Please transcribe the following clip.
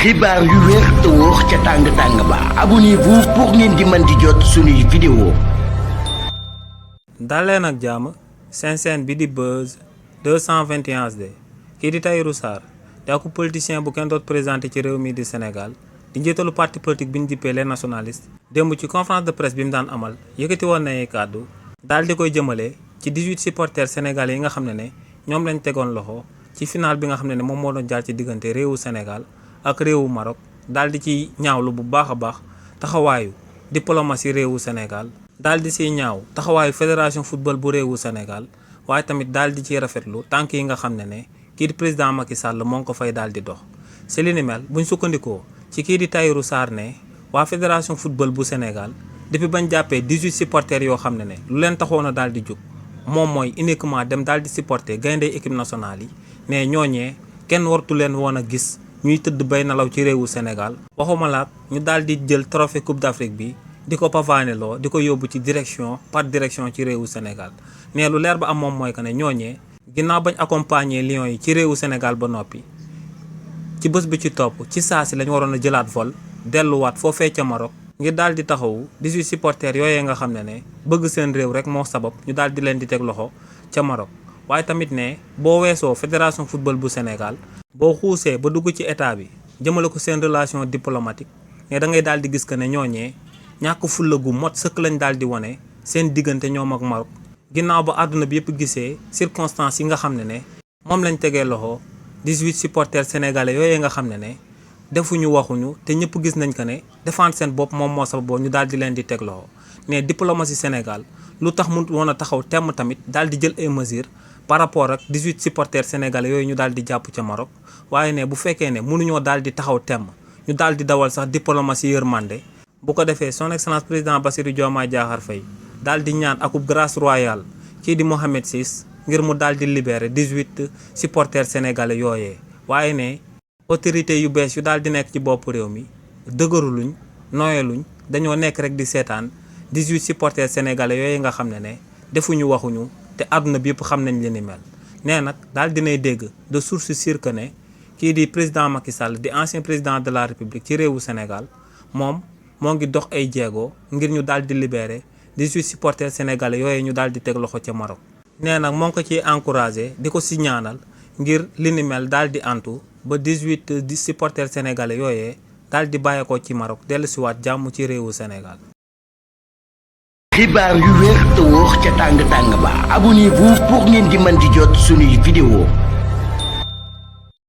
xibaar yu wér te wóor ca tàng-tàng ba abonnez-vous pour ngeen di mën di jot suñuy vidéo. daleen ak jàmm seen chaîne bi di Buzz 221 HD kii di Tahirou Sarr di ak politicien bu kenn doot présenté ci réew mi di Sénégal di njiitalu parti politique bi ñu dippee les nationalistes démb ci conférence de presse bi mu daan amal yëkkati woon na ay kàddu daal di koy jëmale ci 18 supporters sénégalais yi nga xam ne ñoom lañ tegoon loxo ci final bi nga xam ne moom moo doon jaar ci diggante réewu Sénégal ak réewu Maroc daal di ci ñaawlu bu baax a baax taxawaayu diplomatie réewu Sénégal daal di siy ñaaw taxawaayu fédération football bu réewu Sénégal waaye tamit daal di ciy rafetlu tànk yi nga xam ne kii di président Macky Sall moo ngi ko fay daal di dox. si li ni mel buñ sukkandikoo ci kii di Tahirou Sarr ne waa fédération football bu Sénégal depuis bañ jàppee 18 supporters yoo xam ne lu leen taxoon a daal di jóg moom mooy uniquement dem daal di supporter gaynde équipe nationale yi ne ñooñee kenn wartu leen woon a gis. ñuy tëdd bay nalaw ci réewu Sénégal waxuma laat ñu daal di jël trophée Coupe d'Afrique bi di ko pavaaneloo di ko yóbbu ci direction par direction ci réewu Sénégal ne lu leer ba am moom mooy que ne ñooñee ginnaaw bañ accompagner Lions yi ci réewu Sénégal ba noppi ci bés bi ci topp ci saa si lañ waroon a jëlaat vol delluwaat foofee ca Maroc ngir daal di taxawu 18 supporters yooyee nga xam ne bëgg seen réew rek moo sabab ñu daal di leen di teg loxo ca Maroc waaye tamit ne boo weesoo fédération football bu Sénégal boo xuusee ba dugg ci état bi jëmale ko seen relation diplomatique ne da ngay daal di gis que ne ñooñee ñàkk fulla gu mot sëkk lañ daal di wane seen diggante ñoom ak Maroc ginnaaw ba àdduna bi yëpp gisee circonstances yi nga xam ne moom lañ tegee loxo 18 supporters sénégalais yooyee nga xam ne defuñu waxuñu te ñëpp gis nañ que ne défendre seen bopp moom moo sababoo ñu daal di leen di teg loxo ne diplomatie Sénégal lu tax mu woon a taxaw temm tamit daal di jël ay mesures par rapport ak 18 supporters sénégalais yooyu ñu daal di jàpp ca Maroc waaye ne bu fekkee ne mënuñoo daal di taxaw temm ñu daal di dawal sax diplomatie yërmande bu ko defee son excellence président Bassirou Diomaye Diakhar Faye daal di ñaan akub grâce royale kii di Mohamed VI ngir mu daal di libérer 18 supporters sénégalais yooyee waaye ne autorité yu bees yu daal di nekk ci bopp réew mi dëgëruluñ nooyaluñ dañoo nekk rek di seetaan 18 supporters sénégalais yooyu nga xam ne defuñu waxuñu te àdduna bi yëpp xam nañ li ni mel nee nag daal dinay dégg de source sûre que ne kii di président Macky Sall di ancien président de la République ci réewu Sénégal moom moo ngi dox ay jéego ngir ñu daal di libérer 18 supporters sénégalais yooyu ñu daal di teg loxo ca Maroc. nee nag moo ngi ko ciy encouragé di ko si ñaanal ngir li ni mel daal di antu ba 18 supporters sénégalais yooyee daal di bàyyeekoo ci Maroc dellusiwaat jàmm ci réewu Sénégal. xibaar yu wér te wóor ca tàng-tàng ba abonnez-vous pour ngeen di mën di jot suñuy vidéo.